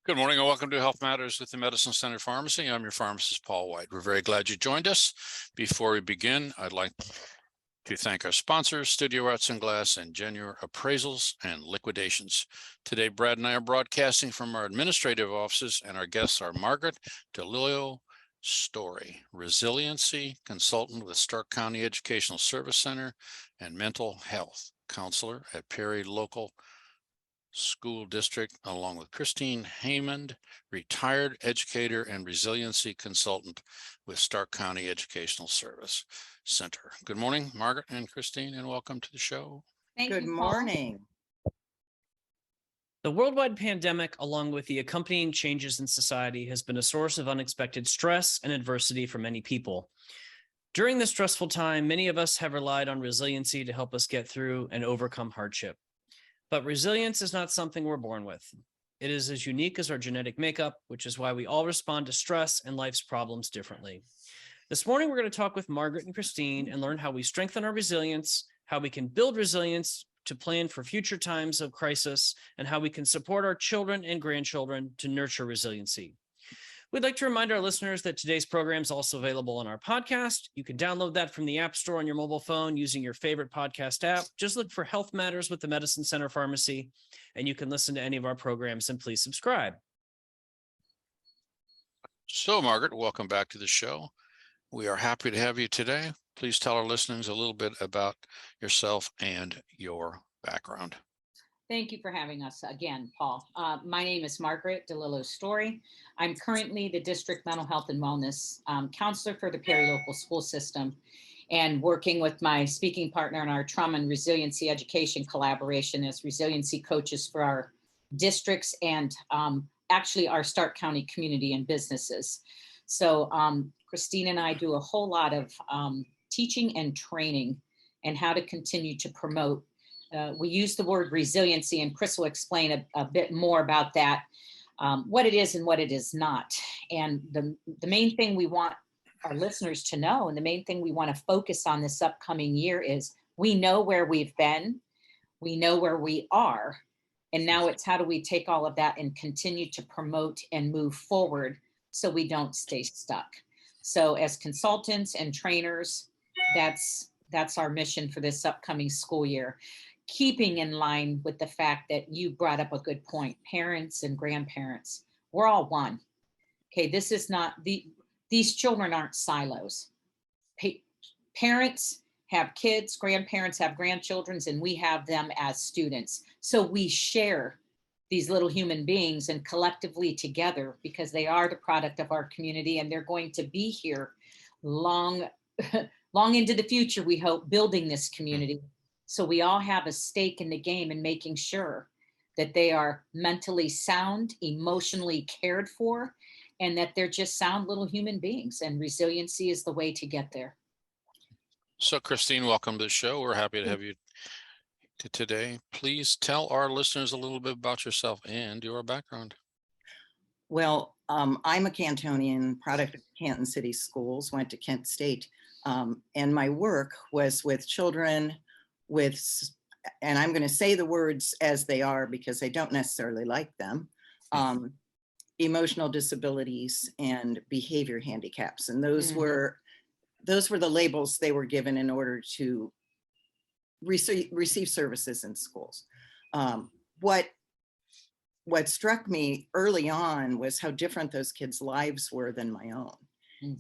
Good morning and welcome to Health Matters with the Medicine Center Pharmacy. I'm your pharmacist, Paul White. We're very glad you joined us. Before we begin, I'd like to thank our sponsors, Studio Arts and Glass and Genuine Appraisals and Liquidations. Today, Brad and I are broadcasting from our administrative offices, and our guests are Margaret DeLillo Story, Resiliency Consultant with Stark County Educational Service Center and Mental Health Counselor at Perry Local School District, along with Christine Haymond, retired educator and resiliency consultant with Stark County Educational Service Center. Good morning, Margaret and Christine, and welcome to the show. Good morning. The worldwide pandemic, along with the accompanying changes in society, has been a source of unexpected stress and adversity for many people. During this stressful time, many of us have relied on resiliency to help us get through and overcome hardship. But resilience is not something we're born with. It is as unique as our genetic makeup, which is why we all respond to stress and life's problems differently. This morning, we're going to talk with Margaret and Christine and learn how we strengthen our resilience, how we can build resilience to plan for future times of crisis, and how we can support our children and grandchildren to nurture resiliency. We'd like to remind our listeners that today's program is also available on our podcast. You can download that from the App Store on your mobile phone using your favorite podcast app. Just look for Health Matters with the Medicine Center Pharmacy, and you can listen to any of our programs, and please subscribe. So, Margaret, welcome back to the show. We are happy to have you today. Please tell our listeners a little bit about yourself and your background. Thank you for having us again, Paul. My name is Margaret DeLillo Story. I'm currently the District Mental Health and Wellness Counselor for the Perry Local School System, and working with my speaking partner in our Trauma and Resiliency Education collaboration as resiliency coaches for our districts and actually our Stark County community and businesses. So Christine and I do a whole lot of teaching and training and how to continue to promote. We use the word resiliency, and Chris will explain a bit more about that, what it is and what it is not. And the main thing we want our listeners to know, and the main thing we want to focus on this upcoming year, is we know where we've been, we know where we are, and now it's how do we take all of that and continue to promote and move forward so we don't stay stuck. So as consultants and trainers, that's our mission for this upcoming school year. Keeping in line with the fact that you brought up a good point, parents and grandparents, we're all one. Okay, this is not, these children aren't silos. Parents have kids, grandparents have grandchildren, and we have them as students. So we share these little human beings and collectively together, because they are the product of our community and they're going to be here long into the future, we hope, building this community. So we all have a stake in the game in making sure that they are mentally sound, emotionally cared for, and that they're just sound little human beings. And resiliency is the way to get there. So, Christine, welcome to the show. We're happy to have you today. Please tell our listeners a little bit about yourself and your background. Well, I'm a Cantonian, product of Canton City Schools, went to Kent State, and my work was with children with, and I'm going to say the words as they are because I don't necessarily like them, emotional disabilities and behavior handicaps. And those were the labels they were given in order to receive services in schools. What struck me early on was how different those kids' lives were than my own.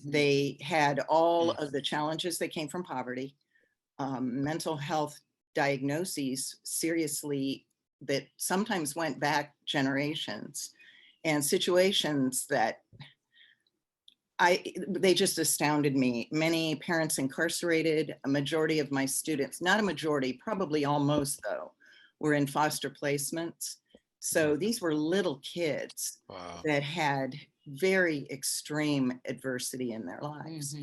They had all of the challenges that came from poverty, mental health diagnoses, seriously, that sometimes went back generations, and situations that they just astounded me. Many parents incarcerated. A majority of my students, not a majority, probably almost though, were in foster placements. So these were little kids that had very extreme adversity in their lives.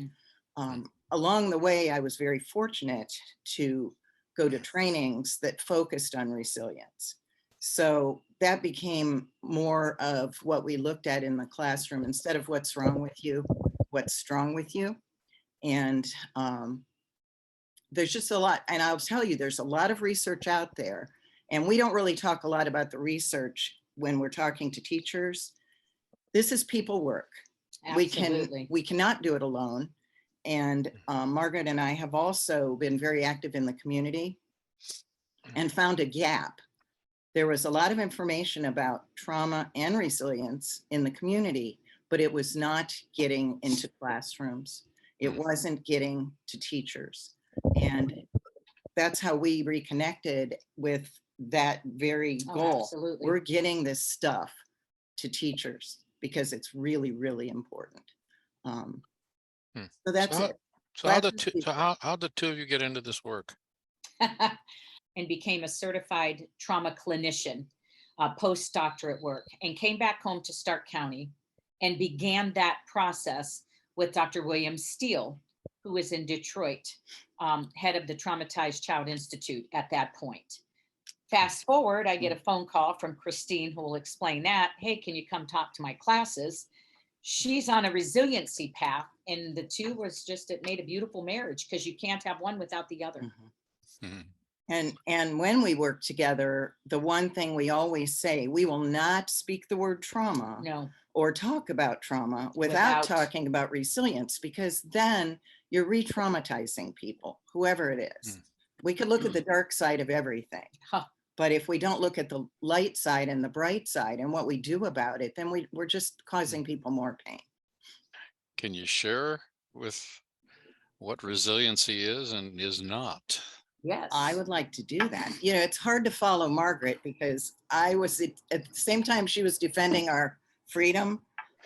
Along the way, I was very fortunate to go to trainings that focused on resilience. So that became more of what we looked at in the classroom. Instead of what's wrong with you, what's strong with you. And there's just a lot, and I'll tell you, there's a lot of research out there, and we don't really talk a lot about the research when we're talking to teachers, this is people work. Absolutely. We cannot do it alone. And Margaret and I have also been very active in the community and found a gap. There was a lot of information about trauma and resilience in the community, but it was not getting into classrooms. It wasn't getting to teachers. And that's how we reconnected with that very goal. Absolutely. We're getting this stuff to teachers because it's really, really important. So that's it. So how the two of you get into this work? And became a certified trauma clinician, postdoctorate work, and came back home to Stark County and began that process with Dr. William Steele, who is in Detroit, head of the Traumatized Child Institute at that point. Fast forward, I get a phone call from Christine, who will explain that. Hey, can you come talk to my classes? She's on a resiliency path, and the two it made a beautiful marriage, because you can't have one without the other. And when we work together, the one thing we always say, we will not speak the word trauma or talk about trauma without talking about resilience, because then you're re-traumatizing people, whoever it is. We could look at the dark side of everything. But if we don't look at the light side and the bright side and what we do about it, then we're just causing people more pain. Can you share with what resiliency is and is not? Yes. I would like to do that. You know, it's hard to follow Margaret because I was at the same time she was defending our freedom,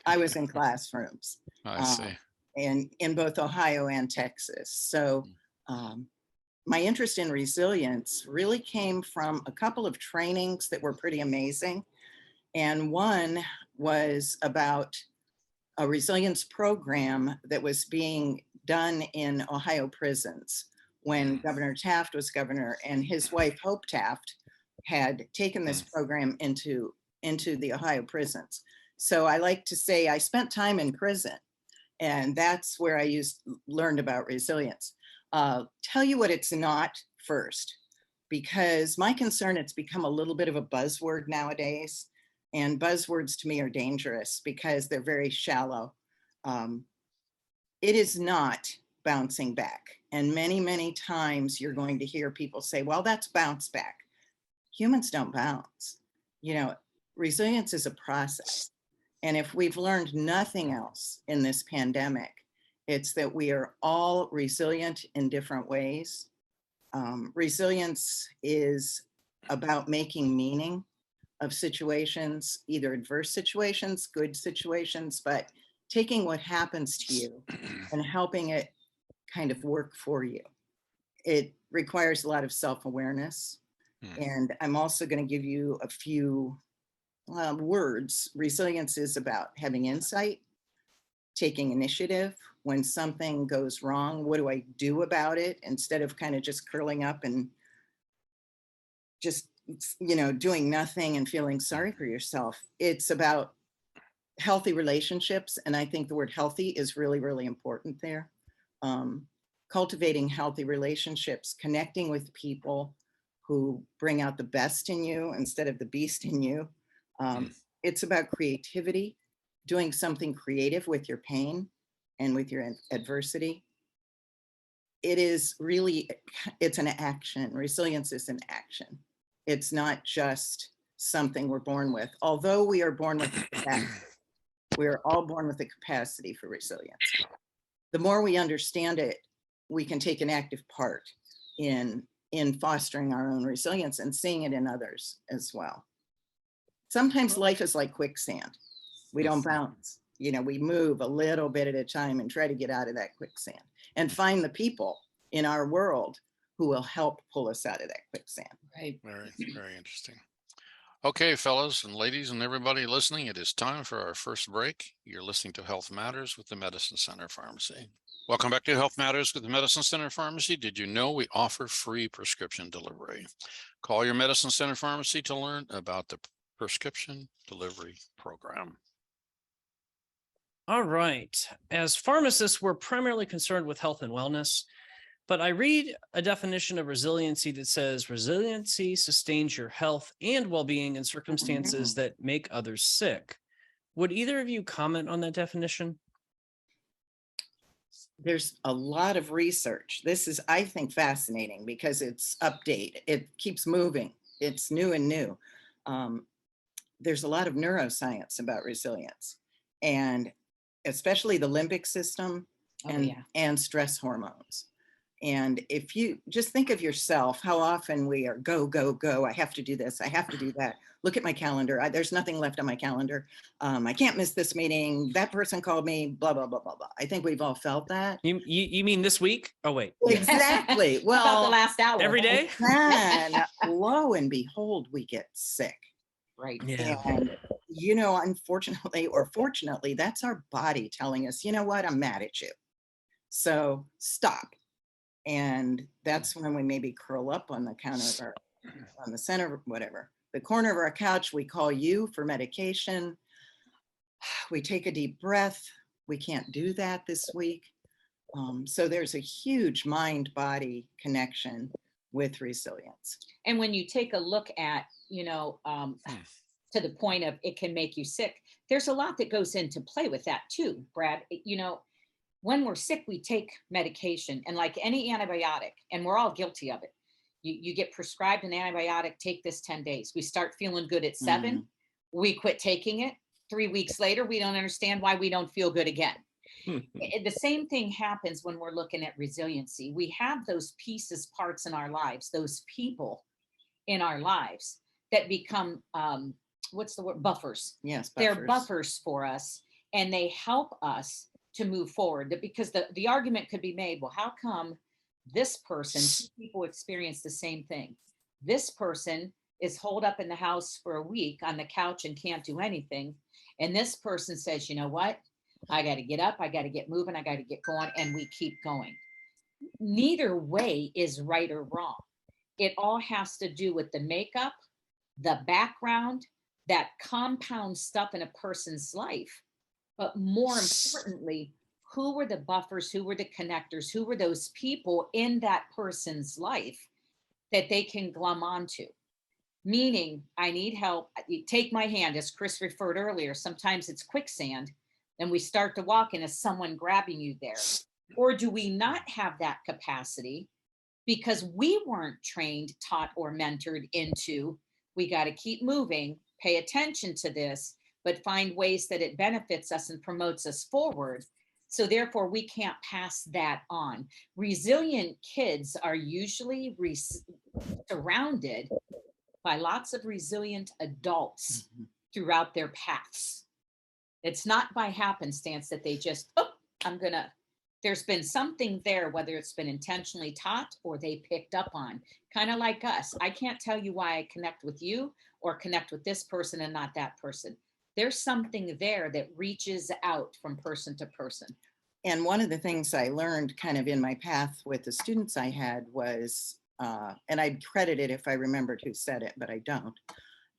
I was in classrooms. I see. In both Ohio and Texas. So my interest in resilience really came from a couple of trainings that were pretty amazing. And one was about a resilience program that was being done in Ohio prisons when Governor Taft was governor, and his wife, Hope Taft, had taken this program into the Ohio prisons. So I like to say I spent time in prison, and that's where I learned about resilience. Tell you what it's not first, because my concern, it's become a little bit of a buzzword nowadays, and buzzwords to me are dangerous because they're very shallow. It is not bouncing back. And many, many times you're going to hear people say, well, that's bounce back. Humans don't bounce. You know, resilience is a process. And if we've learned nothing else in this pandemic, it's that we are all resilient in different ways. Resilience is about making meaning of situations, either adverse situations, good situations, but taking what happens to you and helping it kind of work for you. It requires a lot of self-awareness. And I'm also going to give you a few words. Resilience is about having insight, taking initiative. When something goes wrong, what do I do about it? Instead of kind of just curling up and just, you know, doing nothing and feeling sorry for yourself. It's about healthy relationships. And I think the word healthy is really, really important there. Cultivating healthy relationships, connecting with people who bring out the best in you instead of the beast in you. It's about creativity, doing something creative with your pain and with your adversity. It is really, it's an action. Resilience is an action. It's not just something we're born with. Although we are born with the capacity, we are all born with the capacity for resilience. The more we understand it, we can take an active part in fostering our own resilience and seeing it in others as well. Sometimes life is like quicksand. We don't bounce. You know, we move a little bit at a time and try to get out of that quicksand and find the people in our world who will help pull us out of that quicksand. Right. Very, very interesting. Okay, fellas and ladies and everybody listening, it is time for our first break. You're listening to Health Matters with the Medicine Center Pharmacy. Welcome back to Health Matters with the Medicine Center Pharmacy. Did you know we offer free prescription delivery? Call your Medicine Center Pharmacy to learn about the prescription delivery program. All right. As pharmacists, we're primarily concerned with health and wellness. But I read a definition of resiliency that says resiliency sustains your health and well-being in circumstances that make others sick. Would either of you comment on that definition? There's a lot of research. This is, I think, fascinating because it's updated. It keeps moving. It's new and new. There's a lot of neuroscience about resilience, and especially the limbic system and stress hormones. And if you just think of yourself, how often we are go, go, go. I have to do this. I have to do that. Look at my calendar. There's nothing left on my calendar. I can't miss this meeting. That person called me, blah, blah, blah, blah, blah. I think we've all felt that. You mean this week? Oh, wait. Exactly. Well, about the last hour. Every day? And lo and behold, we get sick. Right. Yeah. And, you know, unfortunately or fortunately, that's our body telling us, you know what, I'm mad at you. So stop. And that's when we maybe curl up on the counter of our, on the center, whatever, the corner of our couch. We call you for medication. We take a deep breath. We can't do that this week. So there's a huge mind-body connection with resilience. And when you take a look at, you know, to the point of it can make you sick, there's a lot that goes into play with that too, Brad. You know, when we're sick, we take medication, and like any antibiotic, and we're all guilty of it. You get prescribed an antibiotic, take this 10 days. We start feeling good at 7. We quit taking it. 3 weeks later, we don't understand why we don't feel good again. The same thing happens when we're looking at resiliency. We have those pieces, parts in our lives, those people in our lives that become, what's the word? Buffers. Yes, buffers. They're buffers for us, and they help us to move forward. Because the argument could be made, well, how come this person, 2 people experience the same thing? This person is holed up in the house for a week on the couch and can't do anything. And this person says, you know what? I got to get up. I got to get moving. I got to get going. And we keep going. Neither way is right or wrong. It all has to do with the makeup, the background, that compound stuff in a person's life. But more importantly, who were the buffers? Who were the connectors? Who were those people in that person's life that they can glom onto? Meaning, I need help. You take my hand, as Chris referred earlier. Sometimes it's quicksand, and we start to walk, and is someone grabbing you there? Or do we not have that capacity because we weren't trained, taught, or mentored into, we got to keep moving, pay attention to this, but find ways that it benefits us and promotes us forward. So therefore, we can't pass that on. Resilient kids are usually surrounded by lots of resilient adults throughout their paths. It's not by happenstance that they just, there's been something there, whether it's been intentionally taught or they picked up on, kind of like us. I can't tell you why I connect with you or connect with this person and not that person. There's something there that reaches out from person to person. And one of the things I learned kind of in my path with the students I had was, and I'd credit it if I remembered who said it, but I don't,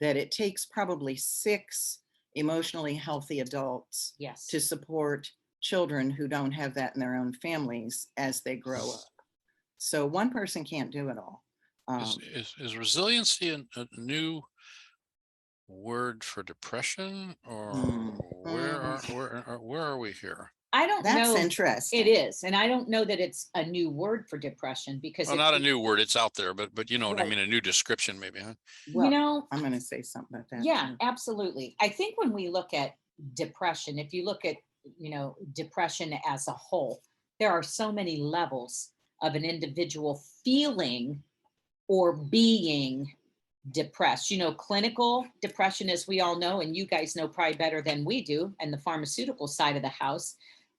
that it takes probably 6 emotionally healthy adults to support children who don't have that in their own families as they grow up. So one person can't do it all. Is resiliency a new word for depression, or where are we here? I don't know. That's interesting. It is. And I don't know that it's a new word for depression, because well, not a new word, it's out there, but you know what right. I mean, a new description maybe, huh? Well, you know, I'm going to say something about that. Yeah, too. absolutely. I think when we look at depression, if you look at, you know, depression as a whole, there are so many levels of an individual feeling or being depressed. You know, clinical depression, as we all know, and you guys know probably better than we do, and the pharmaceutical side of the house,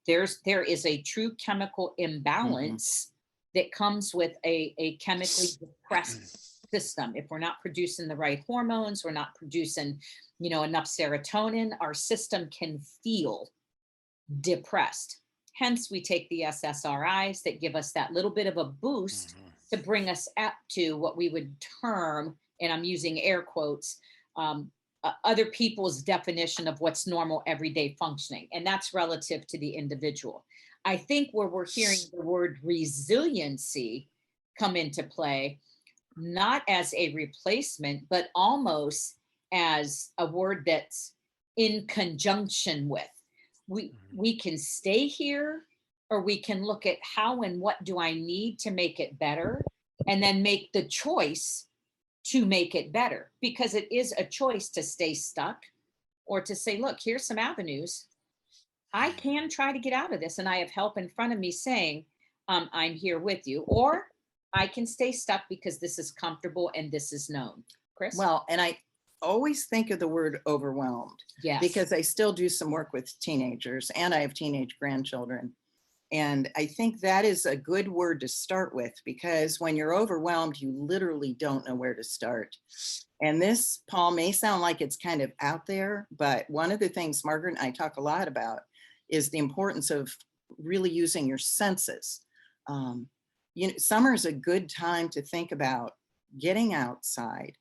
there is a true chemical imbalance that comes with a chemically depressed system. If we're not producing the right hormones, we're not producing, you know, enough serotonin, our system can feel depressed. Hence, we take the SSRIs that give us that little bit of a boost to bring us up to what we would term, and I'm using air quotes, other people's definition of what's normal everyday functioning. And that's relative to the individual. I think where we're hearing the word resiliency come into play, not as a replacement, but almost as a word that's in conjunction with. We can stay here, or we can look at how and what do I need to make it better, and then make the choice to make it better, because it is a choice to stay stuck or to say, look, here's some avenues. I can try to get out of this, and I have help in front of me saying, I'm here with you. Or I can stay stuck because this is comfortable and this is known. Chris? Well, and I always think of the word overwhelmed yes. because I still do some work with teenagers and I have teenage grandchildren. And I think that is a good word to start with, because when you're overwhelmed, you literally don't know where to start. And this, Paul, may sound like it's kind of out there, but one of the things Margaret and I talk a lot about is the importance of really using your senses. Summer is a good time to think about getting outside.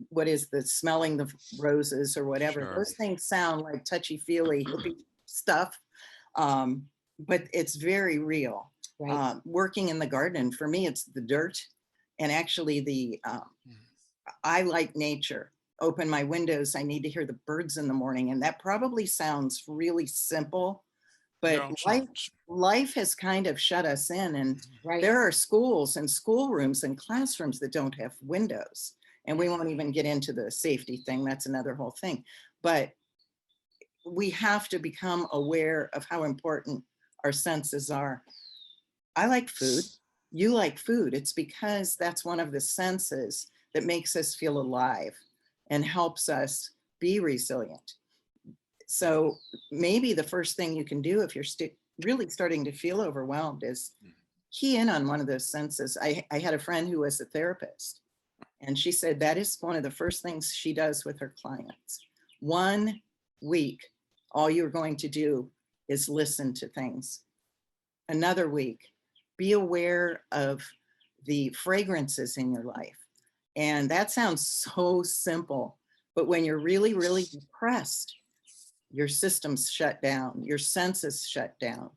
What is the smelling the roses or whatever? Sure. Those things sound like touchy-feely hippie stuff, but it's very real. Right. Working in the garden, for me, it's the dirt. And actually I like nature. Open my windows, I need to hear the birds in the morning. And that probably sounds really simple, but life has kind of shut us in. And Right. there are schools and schoolrooms and classrooms that don't have windows. And we won't even get into the safety thing. That's another whole thing. But we have to become aware of how important our senses are. I like food. You like food. It's because that's one of the senses that makes us feel alive and helps us be resilient. So maybe the first thing you can do if you're really starting to feel overwhelmed is key in on one of those senses. I had a friend who was a therapist, and she said that is one of the first things she does with her clients. 1 week, all you're going to do is listen to things. Another week, be aware of the fragrances in your life. And that sounds so simple, but when you're really, really depressed, your systems shut down, your senses shut down.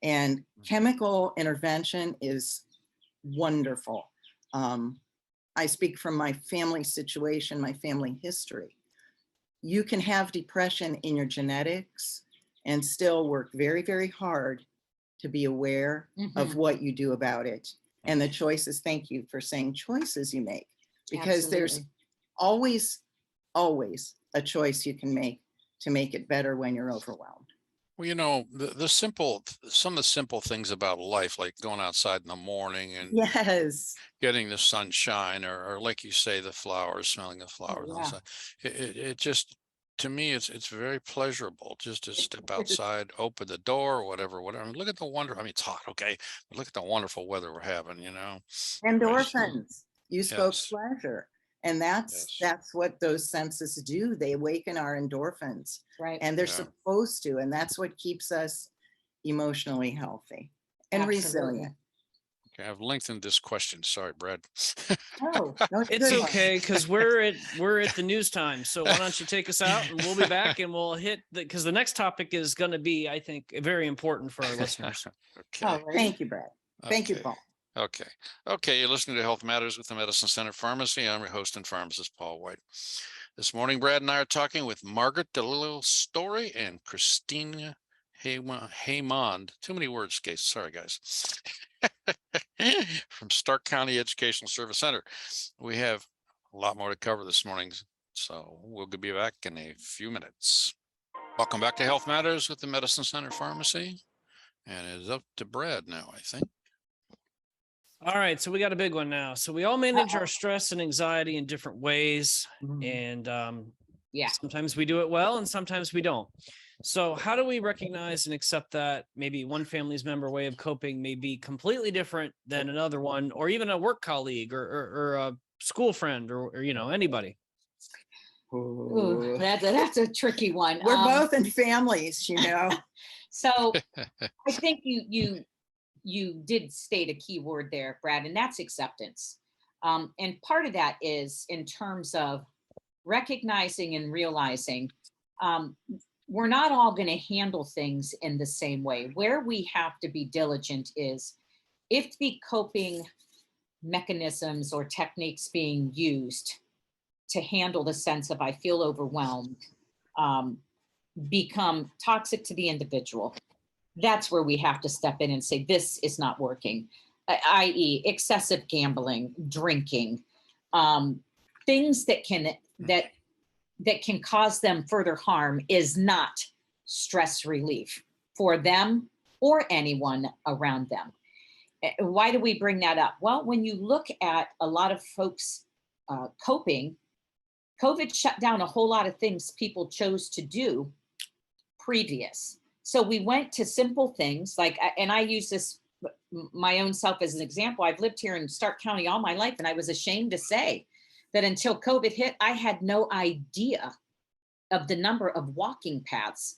And chemical intervention is wonderful. I speak from my family situation, my family history. You can have depression in your genetics and still work very, very hard to be aware of what you do about it and the choices. Thank you for saying choices you make, because there's always a choice you can make to make it better when you're overwhelmed. Well, some of the simple things about life, like going outside in the morning and yes, getting the sunshine, or like you say, the flowers, smelling the flowers. Yeah. It just, to me, it's very pleasurable just to step outside, open the door, whatever. I mean, look at the wonder. I mean, it's hot, okay, but look at the wonderful weather we're having. Endorphins. You spoke Yes. pleasure. And that's what those senses do. They awaken our endorphins. Right. And they're supposed to. And that's what keeps us emotionally healthy and resilient. Okay, I've lengthened this question. Sorry, Brad. Oh, no, It's okay, because we're at the news time. So why don't you take us out, and we'll be back, and we'll hit because the next topic is going to be, I think, very important for our listeners. Okay. Oh, thank you, Brad. Thank you, Paul. Okay. You're listening to Health Matters with the Medicine Center Pharmacy. I'm your host and pharmacist, Paul White. This morning, Brad and I are talking with Margaret DeLillo Story and Christina Haymond. Too many words, Case. Sorry, guys. From Stark County Educational Service Center. We have a lot more to cover this morning, so we'll be back in a few minutes. Welcome back to Health Matters with the Medicine Center Pharmacy. And it's up to Brad now, I think. All right, so we got a big one now. So we all manage our stress and anxiety in different ways, and sometimes we do it well, and sometimes we don't. So how do we recognize and accept that maybe one family's member way of coping may be completely different than another one, or even a work colleague or a school friend or anybody? Ooh, that's a tricky one. We're both in families, So I think you did state a key word there, Brad, and that's acceptance. And part of that is in terms of recognizing and realizing we're not all going to handle things in the same way. Where we have to be diligent is if the coping mechanisms or techniques being used to handle the sense of I feel overwhelmed become toxic to the individual, that's where we have to step in and say, this is not working, i.e. excessive gambling, drinking, things that can cause them further harm is not stress relief for them or anyone around them. Why do we bring that up? Well, when you look at a lot of folks coping, COVID shut down a whole lot of things people chose to do previous. So we went to simple things like, and I use this my own self as an example. I've lived here in Stark County all my life, and I was ashamed to say that until COVID hit, I had no idea of the number of walking paths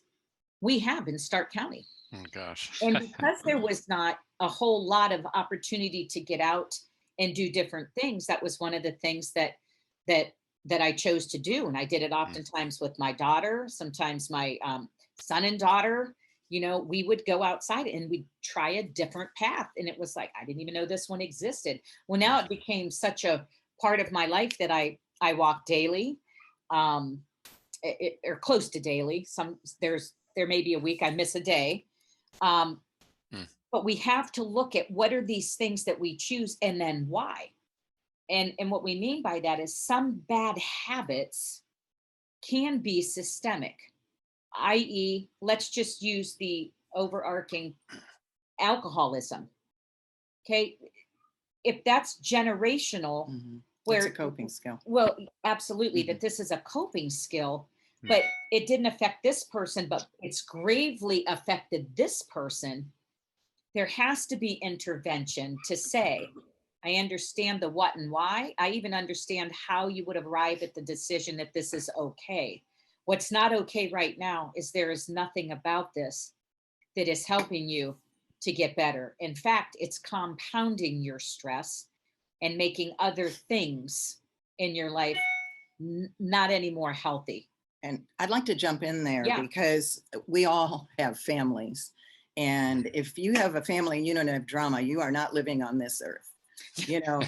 we have in Stark County. Oh, gosh. And because there was not a whole lot of opportunity to get out and do different things, that was one of the things that I chose to do. And I did it oftentimes with my daughter, sometimes my son and daughter. You know, we would go outside and we'd try a different path. And it was like, I didn't even know this one existed. Well, now it became such a part of my life that I walk daily, or close to daily. There may be a week I miss a day. But we have to look at what are these things that we choose and then why. And what we mean by that is some bad habits can be systemic, i.e., let's just use the overarching alcoholism. Okay. If that's generational, where it's a coping skill. Well, absolutely, that this is a coping skill, but it didn't affect this person, but it's gravely affected this person. There has to be intervention to say, I understand the what and why. I even understand how you would arrive at the decision that this is okay. What's not okay right now is there is nothing about this that is helping you to get better. In fact, it's compounding your stress and making other things in your life not any more healthy. And I'd like to jump in there Yeah. because we all have families. And if you have a family and you don't have drama, you are not living on this earth. You know,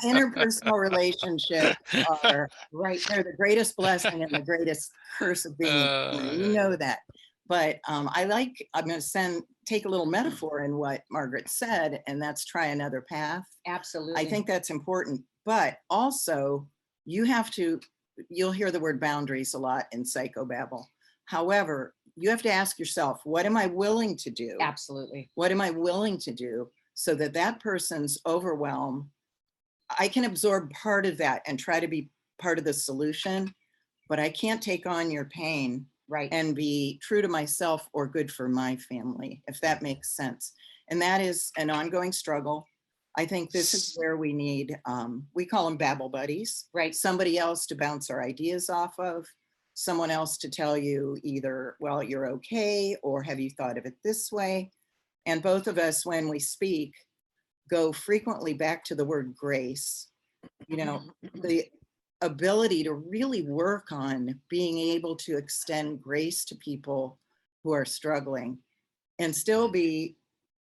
interpersonal relationships are right. They're the greatest blessing and the greatest curse of being human. You know that. But I'm going to take a little metaphor in what Margaret said, and that's try another path. Absolutely. I think that's important. But also, you'll hear the word boundaries a lot in psychobabble. However, you have to ask yourself, what am I willing to do? Absolutely. What am I willing to do so that that person's overwhelm, I can absorb part of that and try to be part of the solution, but I can't take on your pain, right, and be true to myself or good for my family, if that makes sense. And that is an ongoing struggle. I think this is where we need, we call them babble buddies, right? Somebody else to bounce our ideas off of, someone else to tell you either, well, you're okay, or have you thought of it this way? And both of us, when we speak, go frequently back to the word grace. You know, the ability to really work on being able to extend grace to people who are struggling and still be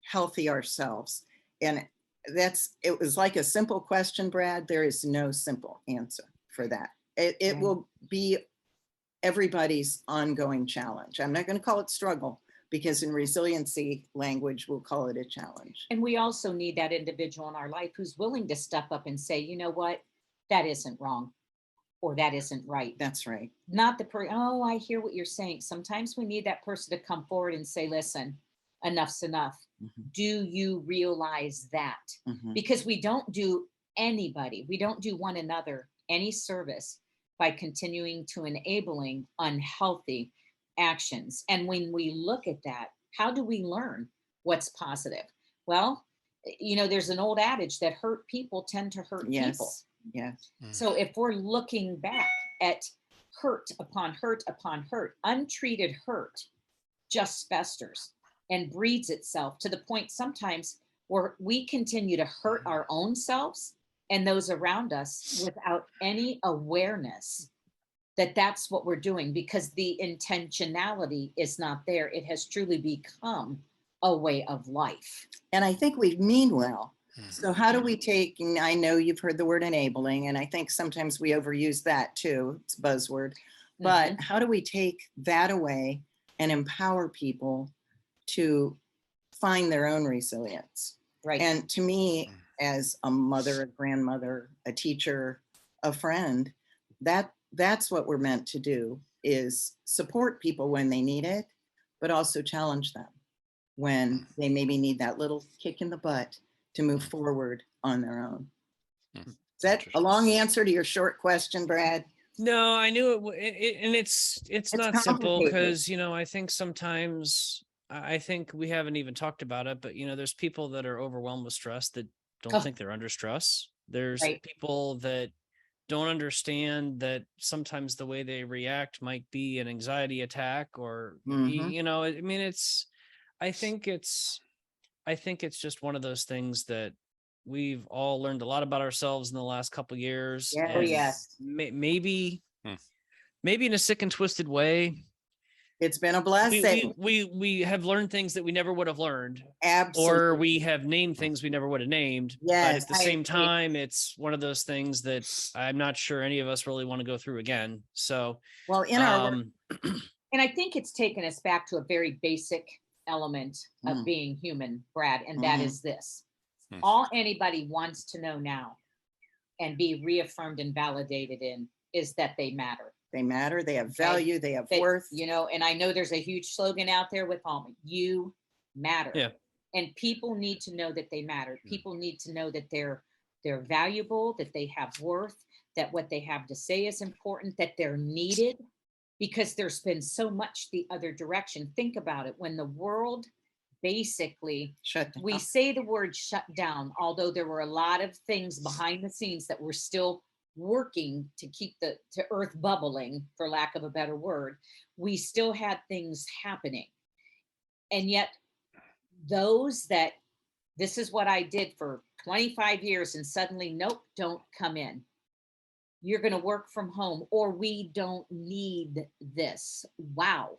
healthy ourselves. And it was like a simple question, Brad. There is no simple answer for that. It will be everybody's ongoing challenge. I'm not going to call it struggle, because in resiliency language, we'll call it a challenge. And we also need that individual in our life who's willing to step up and say, you know what, that isn't wrong, or that isn't right. That's right. Not oh, I hear what you're saying. Sometimes we need that person to come forward and say, listen, enough's enough. Mm-hmm. Do you realize that? Mm-hmm. Because we don't do one another any service by continuing to enabling unhealthy actions. And when we look at that, how do we learn what's positive? Well, you know, there's an old adage that hurt people tend to hurt people. Yes. So if we're looking back at hurt upon hurt upon hurt, untreated hurt just festers and breeds itself to the point sometimes where we continue to hurt our own selves and those around us without any awareness that that's what we're doing, because the intentionality is not there. It has truly become a way of life. And I think we mean well. Mhm. So how do we take, and I know you've heard the word enabling, and I think sometimes we overuse that too. It's a buzzword. But how do we take that away and empower people to find their own resilience? Right. And to me, as a mother, a grandmother, a teacher, a friend, that's what we're meant to do, is support people when they need it, but also challenge them when they maybe need that little kick in the butt to move forward on their own. Is that a long answer to your short question, Brad? No, I knew and it's not simple, complicated. because, you know, I think sometimes I think we haven't even talked about it, but, you know, there's people that are overwhelmed with stress that don't Oh. think they're under stress. There's Right. people that don't understand that sometimes the way they react might be an anxiety attack, or, Mhm. you know, I mean, I think it's just one of those things that we've all learned a lot about ourselves in the last couple years. Yeah. Oh, And yes. maybe Hmm. in a sick and twisted way, It's been a blessing. we have learned things that we never would have learned, Absolutely. or we have named things we never would have named. But Yes, at the I same agree. time, it's one of those things that I'm not sure any of us really want to go through again. So, well, in our work, And I think it's taken us back to a very basic element of Mm. being human, Brad, and that Mhm. is this. Mm. All anybody wants to know now and be reaffirmed and validated in is that they matter. they matter, they have Okay. value, they have They, worth. you know, and I know there's a huge slogan out there with Palm, you matter. Yeah. And people need to know that they matter. People need to know that they're valuable, that they have worth, that what they have to say is important, that they're needed, because there's been so much the other direction. Think about it. When the world basically, Shut down. we say the word shut down, although there were a lot of things behind the scenes that were still working to keep the to earth bubbling, for lack of a better word. We still had things happening. And yet those that, this is what I did for 25 years, and suddenly, nope, don't come in. You're going to work from home, or we don't need this. Wow.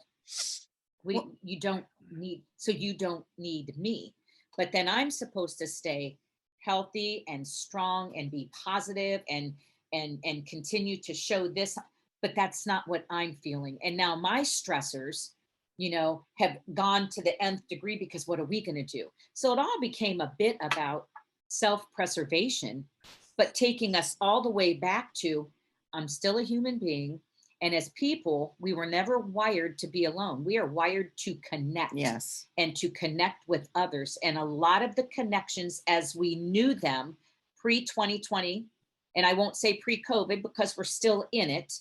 You don't need, so you don't need me. But then I'm supposed to stay healthy and strong and be positive and continue to show this, but that's not what I'm feeling. And now my stressors, you know, have gone to the nth degree, because what are we going to do? So it all became a bit about self-preservation, but taking us all the way back to, I'm still a human being. And as people, we were never wired to be alone. We are wired to connect. Yes. And to connect with others. And a lot of the connections as we knew them pre-2020, and I won't say pre-COVID because we're still in it,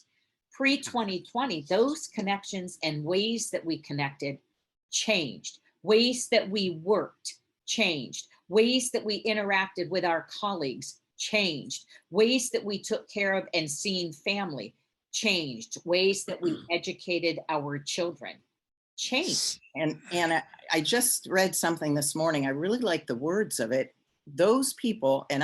pre-2020, those connections and ways that we connected changed. Ways that we worked changed. Ways that we interacted with our colleagues changed. Ways that we took care of and seen family changed. Ways that we educated our children changed. And I just read something this morning. I really like the words of it. Those people, and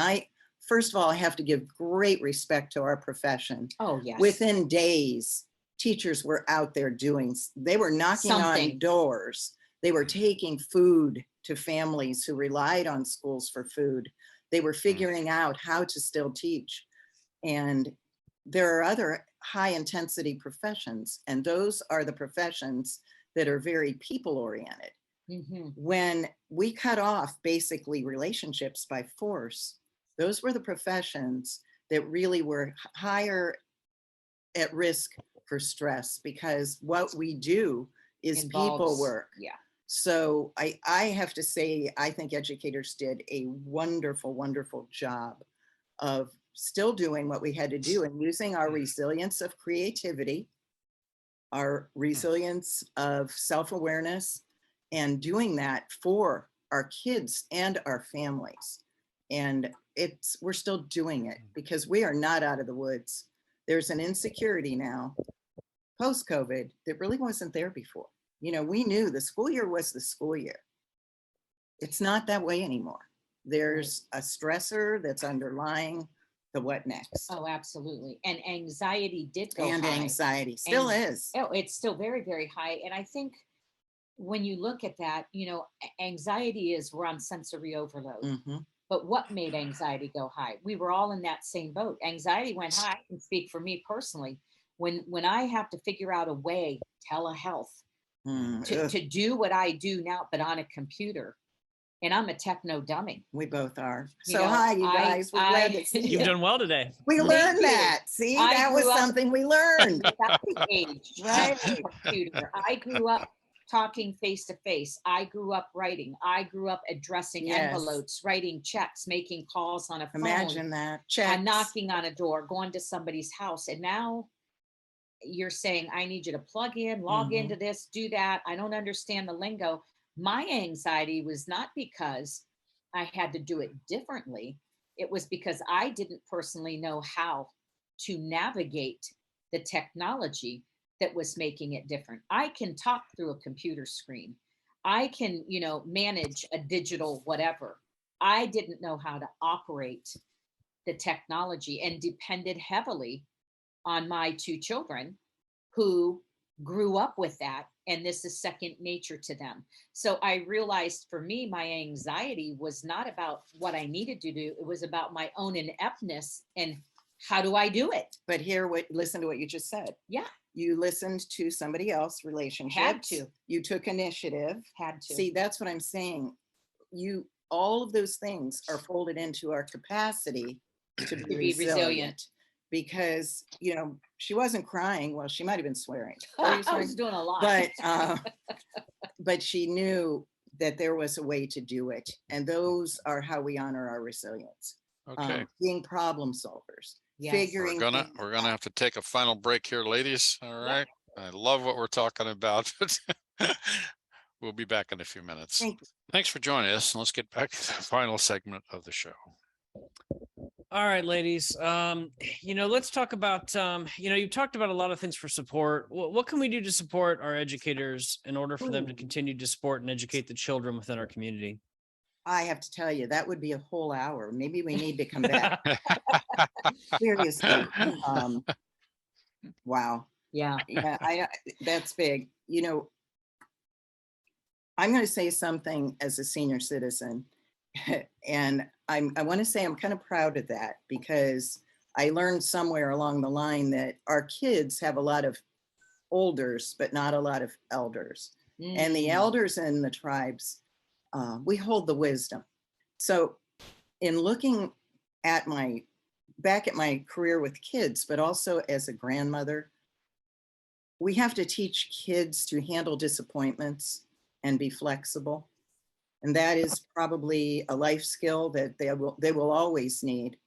first of all, I have to give great respect to our profession. Oh, yes. Within days, teachers were out there they were knocking on doors. They were taking food to families who relied on schools for food. They were figuring out how to still teach. And there are other high intensity professions, and those are the professions that are very people oriented. Mm-hmm. When we cut off basically relationships by force, those were the professions that really were higher at risk for stress, because what we do is people work. Yeah. So I have to say, I think educators did a wonderful, wonderful job of still doing what we had to do and using our resilience of creativity, our resilience of self-awareness, and doing that for our kids and our families. And we're still doing it because we are not out of the woods. There's an insecurity now post-COVID that really wasn't there before. You know, we knew the school year was the school year. It's not that way anymore. There's a stressor that's underlying the what next. Oh, absolutely. And anxiety did go And high. anxiety still is. Oh, it's still very, very high. And I think when you look at that, anxiety is we're on sensory overload. Mhm. But what made anxiety go high? We were all in that same boat. Anxiety went high. I can speak for me personally. When I have to figure out a way, telehealth, Ugh, to do what I do now, but on a computer, and I'm a techno dummy. we both are. You So know, hi, you guys. We're glad to see You've you. done well today. We Thank learned you. that. See, I that was grew up- something we learned. Without the age, Right. computer. I grew up talking face to face. I grew up writing. I grew up addressing Yes. envelopes, writing checks, making calls on a phone. Imagine that. And Checks. knocking on a door, going to somebody's house. And now you're saying, I need you to plug in, log Mhm. into this, do that. I don't understand the lingo. My anxiety was not because I had to do it differently. It was because I didn't personally know how to navigate the technology that was making it different. I can talk through a computer screen. I can, manage a digital whatever. I didn't know how to operate the technology and depended heavily on my two children who grew up with that, and this is second nature to them. So I realized for me, my anxiety was not about what I needed to do. It was about my own ineptness and how do I do it? But listen to what you just said. Yeah, You listened to somebody else, relationships. Had to. You took initiative. had to. See, that's what I'm saying. All of those things are folded into our capacity to be, be resilient. Because, she wasn't crying. Well, she might've been swearing. I was doing a lot. But she knew that there was a way to do it. And those are how we honor our resilience. Okay. Being problem solvers, Yes. figuring. We're things gonna out. have to take a final break here, ladies. All right. I love what we're talking about. We'll be back in a few minutes. Thank you. Thanks for joining us. And let's get back to the final segment of the show. All right, ladies. Let's talk about, you talked about a lot of things for support. What can we do to support our educators in order for them to continue to support and educate the children within our community? I have to tell you, that would be a whole hour. Maybe we need to come back. Seriously. Wow. Yeah. Yeah, that's big. I'm going to say something as a senior citizen. And I want to say I'm kind of proud of that, because I learned somewhere along the line that our kids have a lot of olders, but not a lot of elders. And the elders in the tribes, we hold the wisdom. So in looking at back at my career with kids, but also as a grandmother, we have to teach kids to handle disappointments and be flexible. And that is probably a life skill that they will always need.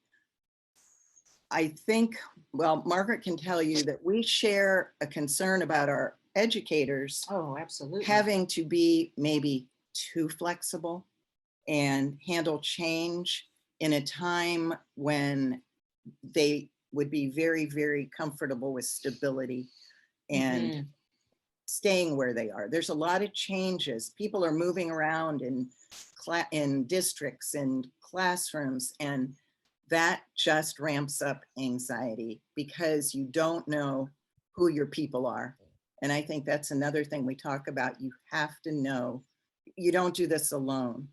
I think, well, Margaret can tell you that we share a concern about our educators Oh, absolutely. having to be maybe too flexible and handle change in a time when they would be very, very comfortable with stability and Mhm. staying where they are. There's a lot of changes. People are moving around in districts and classrooms, and that just ramps up anxiety because you don't know who your people are. And I think that's another thing we talk about. You have to know you don't do this alone.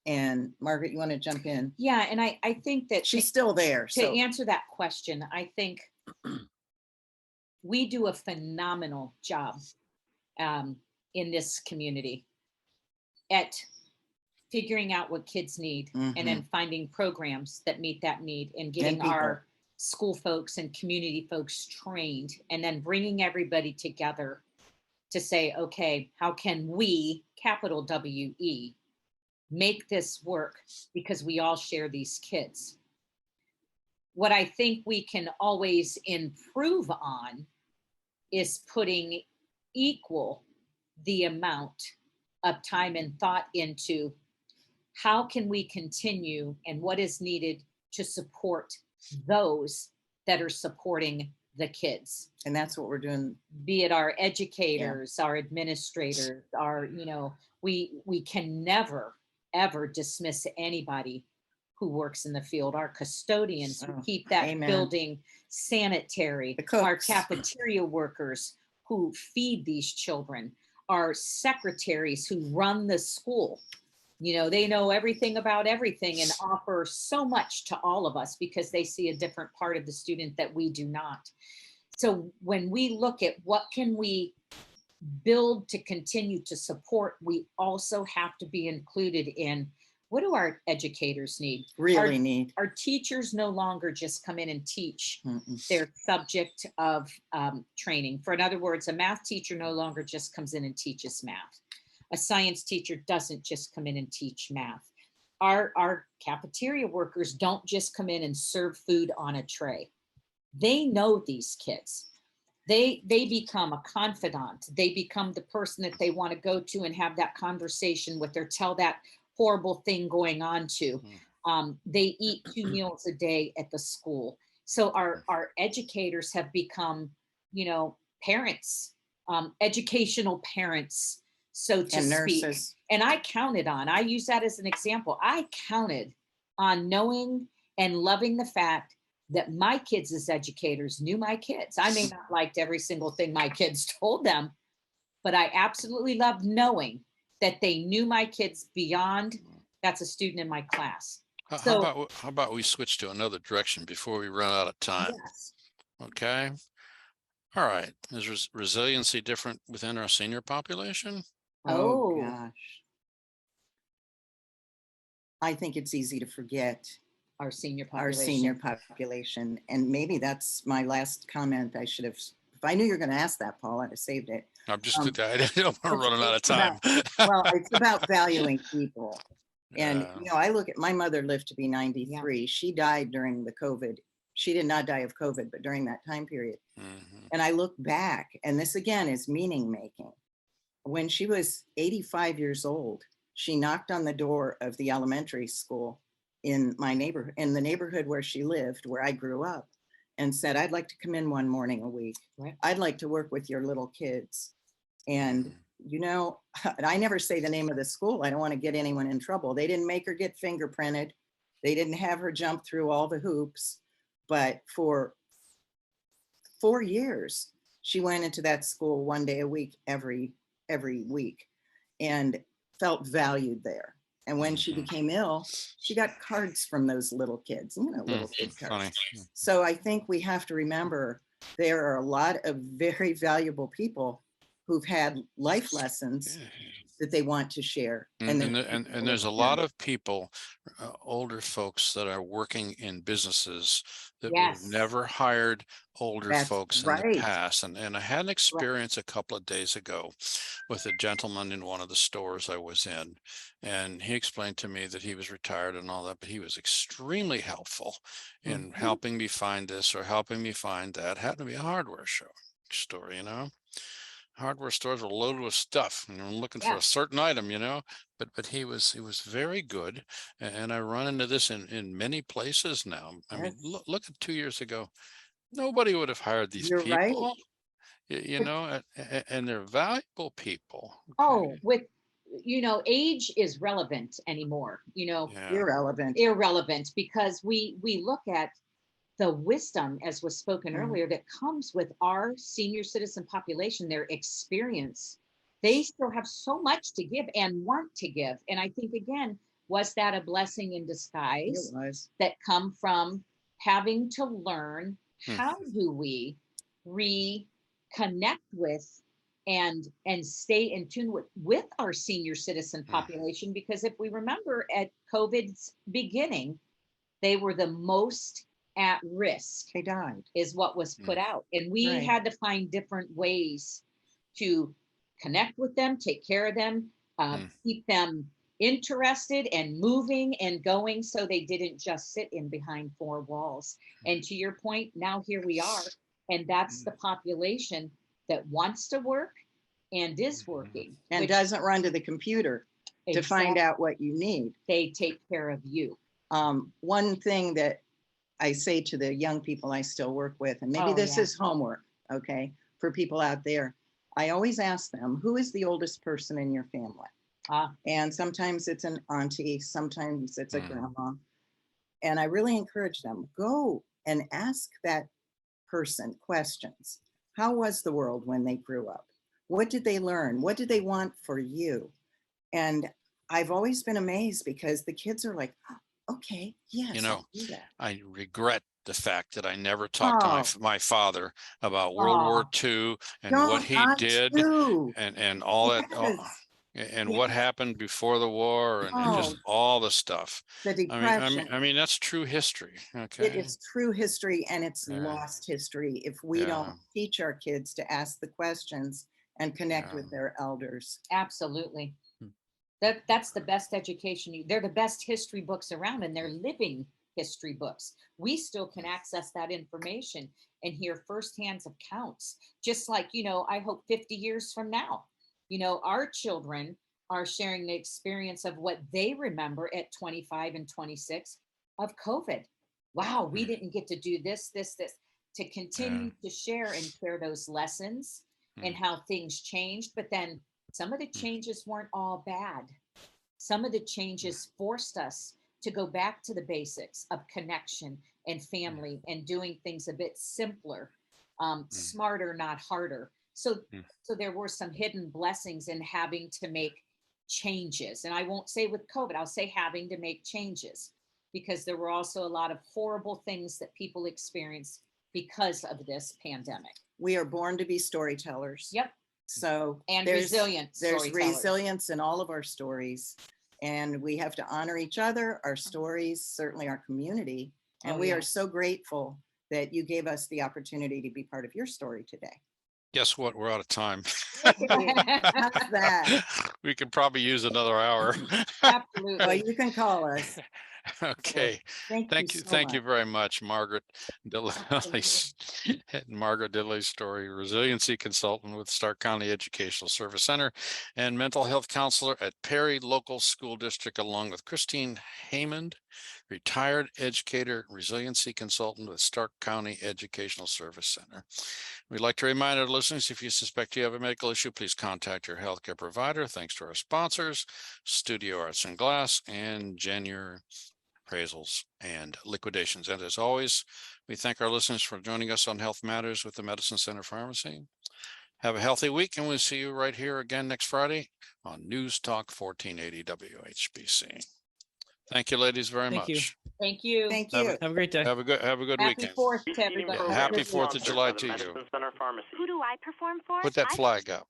And Margaret, you want to jump in? Yeah, and I think that She's still there. to So answer that question, I think we do a phenomenal job in this community at figuring out what kids need and then finding programs that meet that need and getting people. our school folks and community folks trained, and then bringing everybody together to say, okay, how can we, capital W-E, make this work because we all share these kids. What I think we can always improve on is putting equal the amount of time and thought into how can we continue and what is needed to support those that are supporting the kids. and that's what we're doing. Be it our educators, our administrators, we can never, ever dismiss anybody who works in the field, our custodians who Oh, keep that amen. building sanitary, The our cooks. cafeteria workers who feed these children, our secretaries who run the school. You know, they know everything about everything and offer so much to all of us because they see a different part of the student that we do not. So when we look at what can we build to continue to support, we also have to be included in what do our educators need? Really need. Our teachers no longer just come in and teach Mm-mm. their subject of training. For in other words, a math teacher no longer just comes in and teaches math. A science teacher doesn't just come in and teach math. Our cafeteria workers don't just come in and serve food on a tray. They know these kids. They become a confidant. They become the person that they want to go to and have that conversation with or tell that horrible thing going on to. They eat 2 meals a day at the school. So our educators have become, you know, parents, educational parents, so to And speak. nurses. And I use that as an example. I counted on knowing and loving the fact that my kids as educators knew my kids. I may not liked every single thing my kids told them, but I absolutely loved knowing that they knew my kids beyond that's a student in my class. So How about we switch to another direction before we run out of time? yes, Okay. All right. Is resiliency different within our senior population? Oh, Oh. gosh. I think it's easy to forget our senior our population. senior population. And maybe that's my last comment. I should have, if I knew you were going to ask that, Paul, I'd have saved it. I'm just, I don't want It's- to run out of it's time. Well, it's about valuing people. And, Yeah. you know, I look at, my mother lived to be 93. Yeah. She died during the COVID. She did not die of COVID, but during that time period. Mhm. And I look back, and this again is meaning making. When she was 85 years old, she knocked on the door of the elementary school in my neighborhood, in the neighborhood where she lived, where I grew up, and said, I'd like to come in one morning a week. Right. I'd like to work with your little kids. And, you know, I never say the name of the school. I don't want to get anyone in trouble. They didn't make her get fingerprinted. They didn't have her jump through all the hoops. But for 4 years, she went into that school one day a week, every week, and felt valued there. And when she became ill, she got cards from those little kids, you know, little kid cards. Funny. So I think we have to remember there are a lot of very valuable people who've had life lessons that they want to share. And they're there's a lot of people, older folks that are working in businesses that would have Yes. never hired older That's folks in the right. past. And I had an experience a couple of days ago with a gentleman in one of the stores I was in. And he explained to me that he was retired and all that, but he was extremely helpful in helping me find this or helping me find that. Happened to be a hardware store, you know. Hardware stores were loaded with stuff and I'm looking for Yeah. a certain item, you know, but he was very good. And I run into this in many places now. I mean, look at 2 years ago, nobody would have hired these You're right. people, you know, and they're valuable people. Oh, with, you know, age is relevant anymore, you know, Yeah. irrelevant because we look at the wisdom, as was spoken earlier, that comes with our senior citizen population, their experience. They still have so much to give and want to give. And I think, again, was that a blessing in disguise that come from having to learn how do we reconnect with and stay in tune with our senior citizen population? Because if we remember at COVID's beginning, they were the most at risk. They died. Is what was put out. And we had to find different ways to connect with them, take care of them, keep them interested and moving and going so they didn't just sit in behind four walls. And to your point, now here we are. And that's the population that wants to work and is working. And doesn't run to the computer to find out what you need. They take care of you. One thing that I say to the young people I still work with, and maybe this is homework, okay, for people out there. I always ask them, who is the oldest person in your family? And sometimes it's an auntie, sometimes it's a grandma. And I really encourage them, go and ask that person questions. How was the world when they grew up? What did they learn? What did they want for you? And I've always been amazed because the kids are like, "Oh, okay, yes, You know, I'll do that." I regret the fact that I never talked to Oh, my father about World War oh, II and what don't he I did too? and all that. Yes, And what yes. happened before the war and Oh, just all the stuff. the depression. I mean, that's true history. It Okay. is true history and it's Yeah. lost history if we Yeah. don't teach our kids to ask the questions and connect Yeah. with their elders. Absolutely. Hmm. That's the best education. They're the best history books around, and they're living history books. We still can access that information and hear firsthand accounts. Just like, I hope 50 years from now, our children are sharing the experience of what they remember at 25 and 26 of COVID. Wow, we Mm. didn't get to do this, this, this, to Yeah. continue to share and share those lessons and Mm. how things changed. But then some of the Mm. changes weren't all bad. Some of the changes forced us to go back to the basics of connection and family and doing things a bit simpler, Mm. smarter, not harder. So, Mm. so there were some hidden blessings in having to make changes. And I won't say with COVID, I'll say having to make changes, because there were also a lot of horrible things that people experienced because of this pandemic. We are born to be storytellers. Yep. So And there's resilient there's storytellers. resilience in all of our stories, and we have to honor each other, our stories, certainly our community. And Oh, we are yes. so grateful that you gave us the opportunity to be part of your story today. Guess what? We're out of time. How's that? We could probably use another hour. Well, Absolutely. you can call us. Okay. Thank you so Thank you much. very much, Margaret Absolutely. Margaret Dilley's story, resiliency consultant with Stark County Educational Service Center and mental health counselor at Perry Local School District, along with Christine Haymond, retired educator, resiliency consultant with Stark County Educational Service Center. We'd like to remind our listeners, if you suspect you have a medical issue, please contact your healthcare provider. Thanks to our sponsors, Studio Arts and Glass and January appraisals and liquidations. And as always, we thank our listeners for joining us on Health Matters with the Medicine Center Pharmacy. Have a healthy week, and we'll see you right here again next Friday on News Talk 1480 WHBC. Thank you, ladies, very Thank you. much. Thank you. Thank Have you. Have a great day. Have a good Happy weekend. 4th to everybody. Yeah, happy 4th of July to you. Who do I perform for? Put that I flag up.